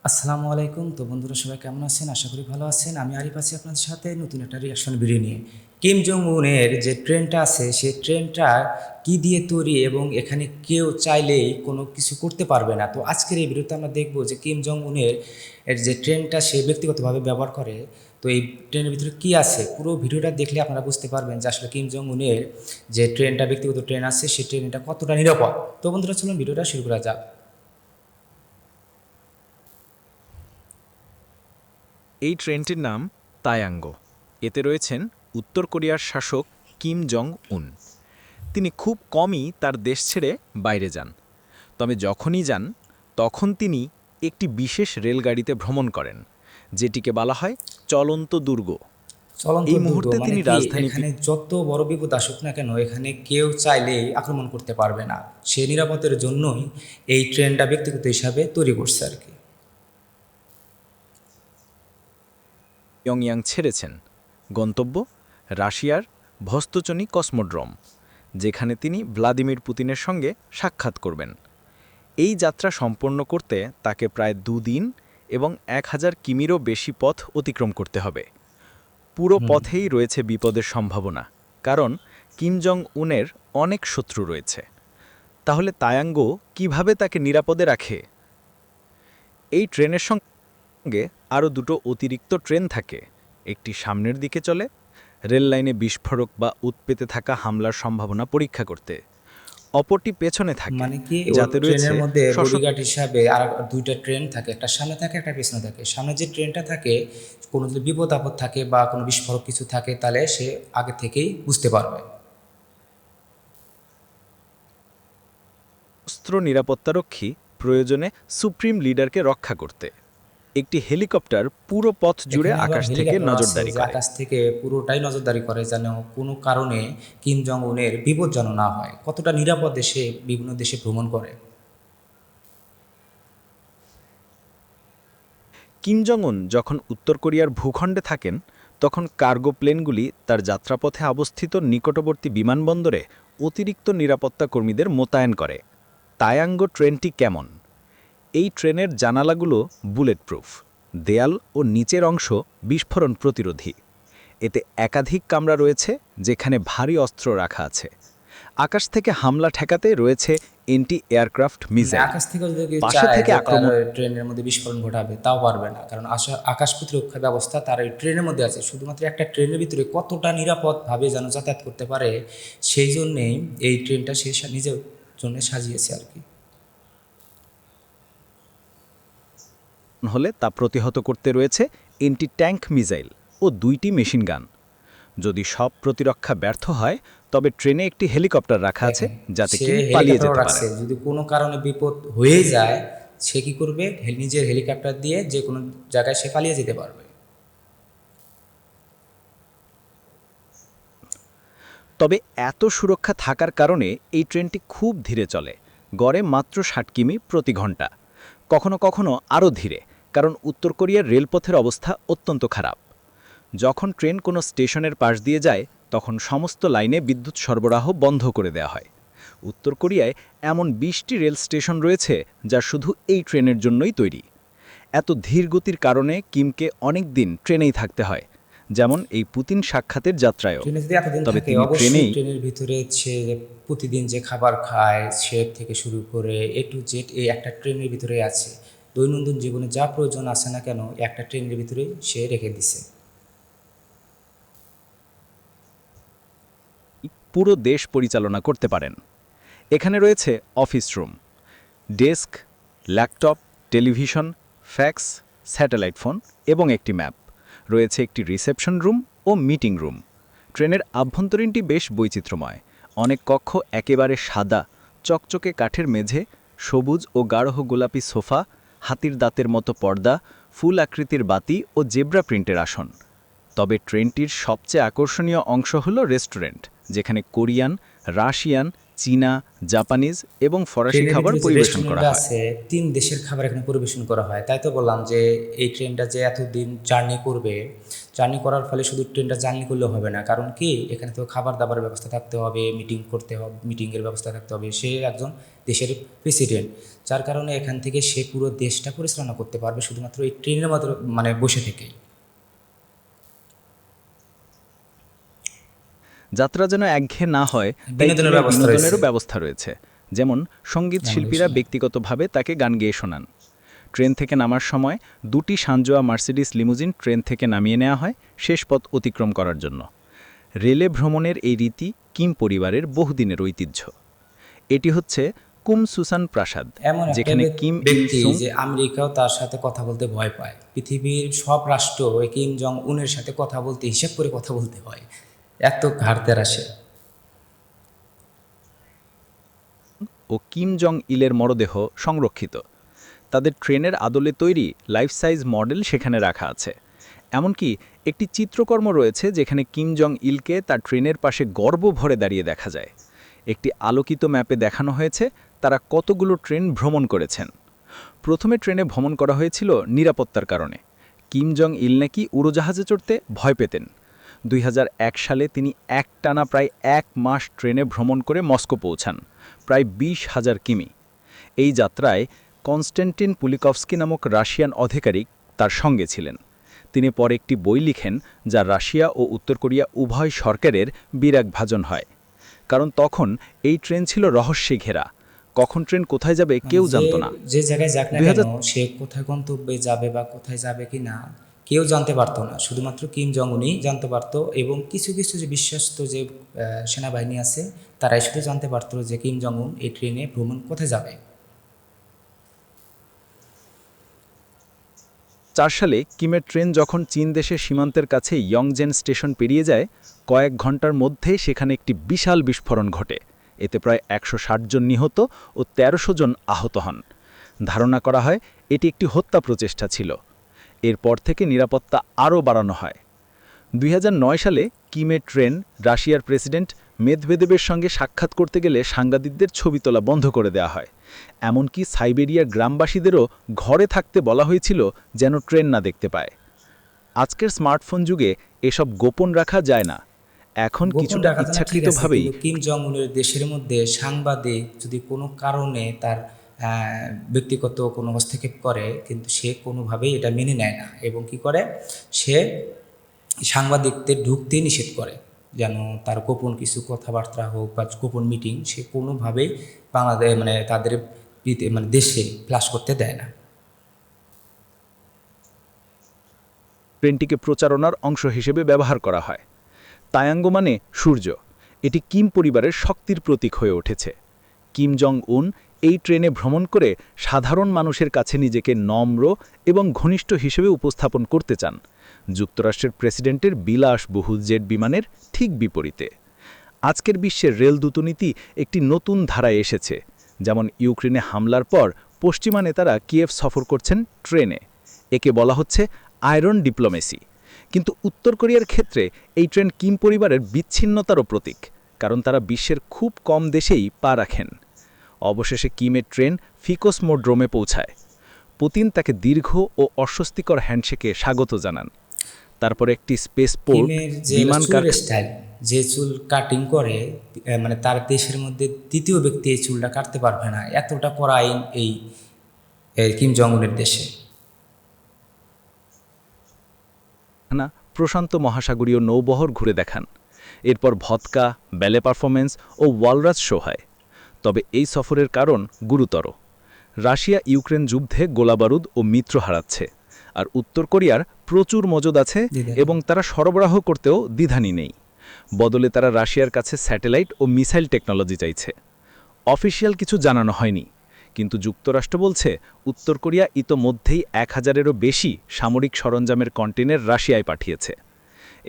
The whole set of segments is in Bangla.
আসসালামু আলাইকুম। তো বন্ধুরা সবাই কেমন আছেন? আশা করি ভালো আছেন। আমি আরিফ আছি আপনাদের সাথে নতুন একটা রিঅ্যাকশন ভিডিও নিয়ে। কিম জং উনের যে ট্রেনটা আছে সেই ট্রেনটা কি দিয়ে তৈরি এবং এখানে কেউ চাইলেই কোনো কিছু করতে পারবে না। তো আজকের এই ভিডিওতে আমরা দেখব যে কিম জং উনের যে ট্রেনটা সে ব্যক্তিগতভাবে ব্যবহার করে। তো এই ট্রেনের ভিতরে কি আছে? পুরো ভিডিওটা দেখলে আপনারা বুঝতে পারবেন যে আসলে কিম জং উনের যে ট্রেনটা ব্যক্তিগত ট্রেন আছে সেই ট্রেনটা কতটা নিরাপদ। তো বন্ধুরা চলুন ভিডিওটা শুরু করা যাক। এই ট্রেনটির নাম তায়াঙ্গো। এতে রয়েছেন উত্তর কোরিয়ার শাসক কিম জং উন। তিনি খুব কমই তার দেশ ছেড়ে বাইরে যান, তবে যখনই যান তখন তিনি একটি বিশেষ রেলগাড়িতে ভ্রমণ করেন, যেটিকে বলা হয় চলন্ত দুর্গ। চলন্ত এই দুর্গ মুহূর্তে মানে তিনি কি রাজধানী এখানে যত বড় বিপদ আসুক না কেন এখানে কেউ চাইলেই আক্রমণ করতে পারবে না। সে নিরাপত্তার জন্যই এই ট্রেনটা ব্যক্তিগত হিসাবে তৈরি করছে আর কি। পিয়ংইয়াং ছেড়েছেন। গন্তব্য রাশিয়ার ভস্তচনী কসমোড্রোম, যেখানে তিনি ভ্লাদিমির পুতিনের সঙ্গে সাক্ষাৎ করবেন। এই যাত্রা সম্পন্ন করতে তাকে প্রায় ২ দিন এবং ১,০০০ কিমিরও বেশি পথ অতিক্রম করতে হবে। পুরো হুম। পথেই রয়েছে বিপদের সম্ভাবনা, কারণ কিম জং উনের অনেক শত্রু রয়েছে। তাহলে তায়াঙ্গো কিভাবে তাকে নিরাপদে রাখে? এই ট্রেনের সঙ্গে আরও দুটো অতিরিক্ত ট্রেন থাকে। একটি সামনের দিকে চলে, রেল লাইনে বিস্ফোরক বা উৎপেতে থাকা হামলার সম্ভাবনা পরীক্ষা করতে। অপরটি পেছনে থাকে, মানে কি ওর যাতে রয়েছে ট্রেনের মধ্যে সশস্ত্র। বডিগার্ড হিসাবে আর দুইটা ট্রেন থাকে, একটা সামনে থাকে একটা পেছনে থাকে। সামনে যে ট্রেনটা থাকে কোনো যদি বিপদ আপদ থাকে বা কোনো বিস্ফোরক কিছু থাকে তাহলে সে আগে থেকেই বুঝতে পারবে। নিরাপত্তারক্ষী প্রয়োজনে সুপ্রিম লিডারকে রক্ষা করতে। একটি হেলিকপ্টার পুরো পথ জুড়ে এখানে আবার আকাশ থেকে হেলিকপ্টার আছে নজরদারি যে করে। আকাশ থেকে পুরোটাই নজরদারি করে যেন কোনো কারণে কিম জং উনের বিপদ যেন না হয়। কতটা নিরাপদ দেশে বিভিন্ন দেশে ভ্রমণ করে। কিম জং উন যখন উত্তর কোরিয়ার ভূখণ্ডে থাকেন, তখন কার্গো প্লেনগুলি তার যাত্রাপথে অবস্থিত নিকটবর্তী বিমানবন্দরে অতিরিক্ত নিরাপত্তা কর্মীদের মোতায়েন করে। তায়াঙ্গো ট্রেনটি কেমন? এই ট্রেনের জানালাগুলো বুলেট প্রুফ, দেয়াল ও নিচের অংশ বিস্ফোরণ প্রতিরোধী। এতে একাধিক কামরা রয়েছে যেখানে ভারী অস্ত্র রাখা আছে। আকাশ থেকে হামলা ঠেকাতে রয়েছে এন্টি এয়ারক্রাফট মানে মিসাইল। আকাশ থেকেও যদি কেউ পাশে চায় থেকে যে তার আক্রমণ। ট্রেনের মধ্যে বিস্ফোরণ ঘটাবে তাও পারবে না, কারণ আকাশ প্রতিরক্ষা ব্যবস্থা তার এই ট্রেনের মধ্যে আছে। শুধুমাত্র একটা ট্রেনের ভিতরে কতটা নিরাপদভাবে যেন যাতায়াত করতে পারে সেই জন্যেই এই ট্রেনটা সে নিজের জন্য সাজিয়েছে আর কি। হলে তা প্রতিহত করতে রয়েছে এন্টি ট্যাঙ্ক মিসাইল ও ২টি মেশিন গান। যদি সব প্রতিরক্ষা ব্যর্থ হয়, তবে ট্রেনে একটি হেলিকপ্টার রাখা আছে দেখেন যাতে সে কিম পালিয়ে হেলিকপ্টারও যেতে পারেন। রাখছে, যদি কোনো কারণে বিপদ হয়ে যায় সে কি করবে, নিজের হেলিকপ্টার দিয়ে যে কোনো জায়গায় সে পালিয়ে যেতে পারবে। তবে এত সুরক্ষা থাকার কারণে এই ট্রেনটি খুব ধীরে চলে, গড়ে মাত্র ৬০ কিমি প্রতি ঘন্টা। কখনো কখনো আরও ধীরে, কারণ উত্তর কোরিয়ার রেলপথের অবস্থা অত্যন্ত খারাপ। যখন ট্রেন কোনো স্টেশনের পাশ দিয়ে যায়, তখন সমস্ত লাইনে বিদ্যুৎ সরবরাহ বন্ধ করে দেওয়া হয়। উত্তর কোরিয়ায় এমন ২০টি রেল স্টেশন রয়েছে যা শুধু এই ট্রেনের জন্যই তৈরি। এত ধীর গতির কারণে কিমকে অনেক দিন ট্রেনেই থাকতে হয়, যেমন এই পুতিন সাক্ষাতের যাত্রায়ও। ট্রেনে যদি এতদিন তবে থাকে তিনি অবশ্যই ট্রেনেই। ট্রেনের ভিতরে সে প্রতিদিন যে খাবার খায় সে থেকে শুরু করে এ টু জেড এই একটা ট্রেনের ভিতরে আছে। দৈনন্দিন জীবনে যা প্রয়োজন আছে না কেন একটা ট্রেনের ভিতরেই সে রেখে দিছে। পুরো দেশ পরিচালনা করতে পারেন। এখানে রয়েছে office room, desk, laptop, television, fax, satellite phone এবং একটি ম্যাপ। রয়েছে একটি রিসেপশন রুম ও মিটিং রুম। ট্রেনের আভ্যন্তরীণটি বেশ বৈচিত্র্যময়। অনেক কক্ষ একেবারে সাদা, চকচকে কাঠের মেঝে, সবুজ ও গাঢ় গোলাপি সোফা, হাতির দাঁতের মতো পর্দা, ফুল আকৃতির বাতি ও জেব্রা প্রিন্টের আসন। তবে ট্রেনটির সবচেয়ে আকর্ষণীয় অংশ হল রেস্টুরেন্ট, যেখানে কোরিয়ান, রাশিয়ান, চীনা, জাপানিজ এবং ফরাসি ট্রেনের খাবার ভিতরে যে পরিবেশন করা রেস্টুরেন্টটা হয়। আছে ৩ দেশের খাবার এখানে পরিবেশন করা হয়। তাই তো বললাম যে এই ট্রেনটা যে এতদিন জার্নি করবে জার্নি করার ফলে শুধু ট্রেনটা জার্নি করলেও হবে না, কারণ কি এখানে তো খাবার দাবারের ব্যবস্থা থাকতে হবে, মিটিং করতে হবে, মিটিংয়ের ব্যবস্থা থাকতে হবে। সে একজন দেশের প্রেসিডেন্ট, যার কারণে এখান থেকে সে পুরো দেশটা পরিচালনা করতে পারবে শুধুমাত্র এই ট্রেনের মাত্র মানে বসে থেকেই। যাত্রা যেন একঘেয়ে না হয় তাই বিনোদনের ট্রেনে ব্যবস্থা রয়েছে। বিনোদনেরও ব্যবস্থা রয়েছে, যেমন সঙ্গীত গান শিল্পীরা শোনা। ব্যক্তিগতভাবে তাকে গান গেয়ে শোনান। ট্রেন থেকে নামার সময় 2টি সানজোয়া মার্সিডিস লিমুজিন ট্রেন থেকে নামিয়ে নেওয়া হয় শেষ পথ অতিক্রম করার জন্য। রেলে ভ্রমণের এই রীতি কিম পরিবারের বহুদিনের ঐতিহ্য। এটি হচ্ছে কুম সুসান প্রাসাদ, এমন একটা যেখানে কিম ইল ব্যক্তি সুং যে আমেরিকাও তার সাথে কথা বলতে ভয় পায়। পৃথিবীর সব রাষ্ট্র ওই কিম জং উনের সাথে কথা বলতে হিসাব করে কথা বলতে হয়, এত ঘাড়তের আসে। ও কিম জং ইলের মরদেহ সংরক্ষিত। তাদের ট্রেনের আদলে তৈরি লাইফ সাইজ মডেল সেখানে রাখা আছে। এমনকি একটি চিত্রকর্ম রয়েছে যেখানে কিম জং ইলকে তার ট্রেনের পাশে গর্ব ভরে দাঁড়িয়ে দেখা যায়। একটি আলোকিত ম্যাপে দেখানো হয়েছে তারা কতগুলো ট্রেন ভ্রমণ করেছেন। প্রথমে ট্রেনে ভ্রমণ করা হয়েছিল নিরাপত্তার কারণে। কিম জং ইল নাকি উড়োজাহাজে চড়তে ভয় পেতেন। 2001 সালে তিনি একটানা প্রায় 1 মাস ট্রেনে ভ্রমণ করে মস্কো পৌঁছান, প্রায় 20,000 কিমি। এই যাত্রায় কনস্ট্যান্টিন পুলিকভস্কি নামক রাশিয়ান আধিকারিক তার সঙ্গে ছিলেন। তিনি পরে একটি বই লিখেন যা রাশিয়া ও উত্তর কোরিয়া উভয় সরকারের বিরাগভাজন হয়, কারণ তখন এই ট্রেন ছিল রহস্যে ঘেরা। কখন ট্রেন কোথায় যাবে কেউ জানত না। যে জায়গায় যাক না 2000 কেন, সে কোথায় গন্তব্যে যাবে বা কোথায় যাবে কি না কেউ জানতে পারতো না, শুধুমাত্র কিম জং উনই জানতে পারতো। এবং কিছু কিছু যে বিশ্বস্ত যে সেনাবাহিনী আছে তারাই শুধু জানতে পারতো যে কিম জং উন এই ট্রেনে ভ্রমণ কোথায় যাবে। 4 সালে কিমের ট্রেন যখন চীন দেশের সীমান্তের কাছে ইয়ংজেন স্টেশন পেরিয়ে যায়, কয়েক ঘন্টার মধ্যে সেখানে একটি বিশাল বিস্ফোরণ ঘটে। এতে প্রায় 160 জন নিহত ও 1300 জন আহত হন। ধারণা করা হয় এটি একটি হত্যা প্রচেষ্টা ছিল। এরপর থেকে নিরাপত্তা আরও বাড়ানো হয়। 2009 সালে কিমের ট্রেন রাশিয়ার প্রেসিডেন্ট মেদভেদেবের সঙ্গে সাক্ষাৎ করতে গেলে সাংবাদিকদের ছবি তোলা বন্ধ করে দেওয়া হয়। এমনকি সাইবেরিয়ার গ্রামবাসীদেরও ঘরে থাকতে বলা হয়েছিল যেন ট্রেন না দেখতে পায়। আজকের স্মার্টফোন যুগে এসব গোপন রাখা যায় না। এখন গোপন কিছুটা রাখা যায় না, ঠিক আছে, ইচ্ছাকৃতভাবেই কিন্তু কিম জং উনের দেশের মধ্যে সাংবাদিক যদি কোনো কারণে তার ব্যক্তিগত কোনো হস্তক্ষেপ করে, কিন্তু সে কোনোভাবেই এটা মেনে নেয় না এবং কি করে, সে সাংবাদিকদের ঢুকতে নিষেধ করে, যেন তার গোপন কিছু কথাবার্তা হোক বা গোপন মিটিং সে কোনোভাবেই বাংলাদেশ মানে তাদের মানে দেশে ফ্লাশ করতে দেয় না। ট্রেনটিকে প্রচারণার অংশ হিসেবে ব্যবহার করা হয়। তায়াঙ্গো মানে সূর্য। এটি কিম পরিবারের শক্তির প্রতীক হয়ে উঠেছে। কিম জং উন এই ট্রেনে ভ্রমণ করে সাধারণ মানুষের কাছে নিজেকে নম্র এবং ঘনিষ্ঠ হিসেবে উপস্থাপন করতে চান, যুক্তরাষ্ট্রের প্রেসিডেন্টের বিলাসবহুল জেট বিমানের ঠিক বিপরীতে। আজকের বিশ্বের রেল দূতনীতি একটি নতুন ধারায় এসেছে, যেমন ইউক্রেনে হামলার পর পশ্চিমা নেতারা কিয়েভ সফর করছেন ট্রেনে। একে বলা হচ্ছে আয়রন ডিপ্লোমেসি। কিন্তু উত্তর কোরিয়ার ক্ষেত্রে এই ট্রেন কিম পরিবারের বিচ্ছিন্নতারও প্রতীক, কারণ তারা বিশ্বের খুব কম দেশেই পা রাখেন। অবশেষে কিমের ট্রেন ফিকোসমোড্রোমে পৌঁছায়। পুতিন তাকে দীর্ঘ ও অস্বস্তিকর হ্যান্ডশেকে স্বাগত জানান। তারপর একটি স্পেসপোর্ট কিমের যে বিমান চুল স্টাইল, যে চুল কাটিং করে, মানে তার দেশের মধ্যে দ্বিতীয় ব্যক্তি এই চুলটা কাটতে পারবে না, এতটা কড়া আইন এই কিম জং উনের দেশে। কারখানা প্রশান্ত মহাসাগরীয় নৌবহর ঘুরে দেখান। এরপর ভদকা, ব্যালে পারফরমেন্স ও ওয়ালরাজ শো হয়। তবে এই সফরের কারণ গুরুতর। রাশিয়া ইউক্রেন যুদ্ধে গোলাবারুদ ও মিত্র হারাচ্ছে, আর উত্তর কোরিয়ার প্রচুর মজুদ আছে এবং তারা সরবরাহ করতেও দ্বিধানি নেই। বদলে তারা রাশিয়ার কাছে স্যাটেলাইট ও মিসাইল টেকনোলজি চাইছে। অফিসিয়াল কিছু জানানো হয়নি, কিন্তু যুক্তরাষ্ট্র বলছে উত্তর কোরিয়া ইতোমধ্যেই 1000-এরও বেশি সামরিক সরঞ্জামের কন্টেইনার রাশিয়ায় পাঠিয়েছে।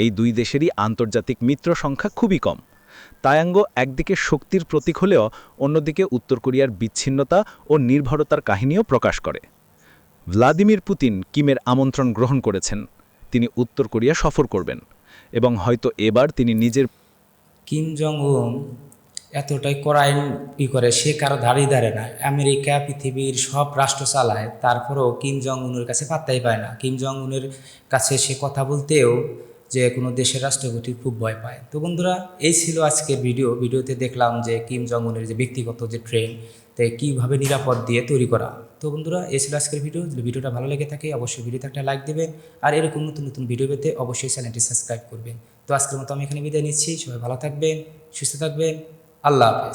এই দুই দেশেরই আন্তর্জাতিক মিত্র সংখ্যা খুবই কম। তায়াঙ্গো একদিকে শক্তির প্রতীক হলেও অন্যদিকে উত্তর কোরিয়ার বিচ্ছিন্নতা ও নির্ভরতার কাহিনীও প্রকাশ করে। ভ্লাদিমির পুতিন কিমের আমন্ত্রণ গ্রহণ করেছেন। তিনি উত্তর কোরিয়া সফর করবেন এবং হয়তো এবার তিনি নিজের কিম জং উন এতটাই কড়াইন করে, সে কারো দাঁড়িয়ে দাঁড়ায় না। আমেরিকা পৃথিবীর সব রাষ্ট্র চালায়, তারপরেও কিম জং উনের কাছে পাত্তাই পায় না। কিম জং উনের কাছে সে কথা বলতেও যে কোনো দেশের রাষ্ট্রপতি খুব ভয় পায়। তো বন্ধুরা, এই ছিল আজকের ভিডিওতে দেখলাম যে কিম জং উনের যে ব্যক্তিগত যে ট্রেন, তাই কীভাবে নিরাপদ দিয়ে তৈরি করা। তো বন্ধুরা, এই ছিল আজকের যদি ভিডিওটা ভালো লেগে থাকে অবশ্যই ভিডিওতে একটা লাইক দেবেন, আর এরকম নতুন নতুন ভিডিও পেতে অবশ্যই চ্যানেলটি সাবস্ক্রাইব করবেন। তো আজকের মতো আমি এখানে বিদায় নিচ্ছি। সবাই ভালো থাকবেন, সুস্থ থাকবেন। আল্লাহ হাফেজ।